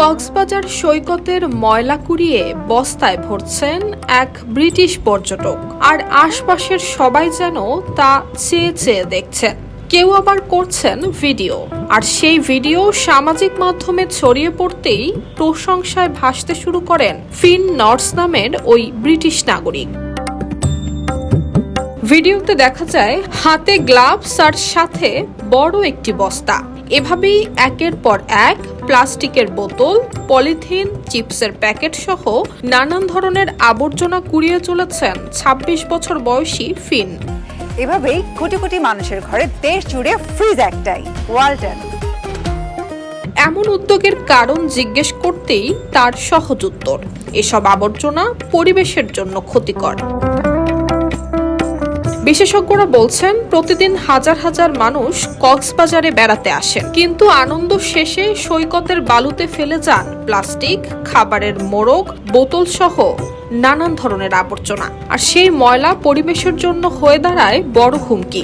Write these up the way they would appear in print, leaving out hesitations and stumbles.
কক্সবাজার সৈকতের ময়লা কুড়িয়ে বস্তায় ভরছেন এক ব্রিটিশ পর্যটক, আর আশপাশের সবাই যেন তা চেয়ে চেয়ে দেখছেন। কেউ আবার করছেন ভিডিও, আর সেই ভিডিও সামাজিক মাধ্যমে ছড়িয়ে পড়তেই প্রশংসায় ভাসতে শুরু করেন ফিন নর্স নামের ওই ব্রিটিশ নাগরিক। ভিডিওতে দেখা যায় হাতে গ্লাভস আর সাথে বড় একটি বস্তা। এভাবেই একের পর এক প্লাস্টিকের বোতল, পলিথিন, চিপসের প্যাকেট সহ নানান ধরনের আবর্জনা কুড়িয়ে চলেছেন ২৬ বছর বয়সী ফিন। এভাবেই কোটি কোটি মানুষের ঘরে দেশ জুড়ে ফ্রিজ একটাই, ওয়ালটন। এমন উদ্যোগের কারণ জিজ্ঞেস করতেই তার সহজ উত্তর, এসব আবর্জনা পরিবেশের জন্য ক্ষতিকর। বিশেষজ্ঞরা বলছেন প্রতিদিন হাজার হাজার মানুষ কক্সবাজারে বেড়াতে আসেন, কিন্তু আনন্দ শেষে সৈকতের বালুতে ফেলে যান প্লাস্টিক, খাবারের মোড়ক, বোতল সহ নানান ধরনের আবর্জনা। আর সেই ময়লা পরিবেশের জন্য হয়ে দাঁড়ায় বড় হুমকি।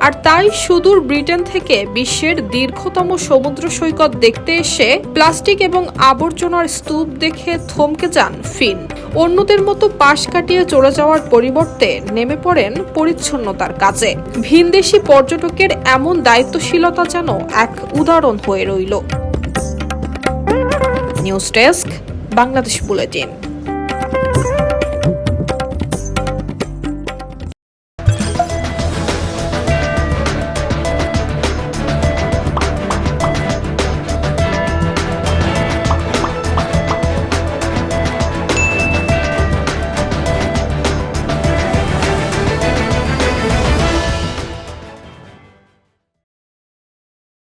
আর তাই সুদূর ব্রিটেন থেকে বিশ্বের দীর্ঘতম সমুদ্র সৈকত দেখতে এসে প্লাস্টিক এবং আবর্জনার স্তূপ দেখে থমকে যান ফিন। অন্যদের মতো পাশ কাটিয়ে চলে যাওয়ার পরিবর্তে নেমে পড়েন পরিচ্ছন্নতার কাজে। ভিনদেশি পর্যটকের এমন দায়িত্বশীলতা যেন এক উদাহরণ হয়ে রইল। News desk, Bangladesh bulletin.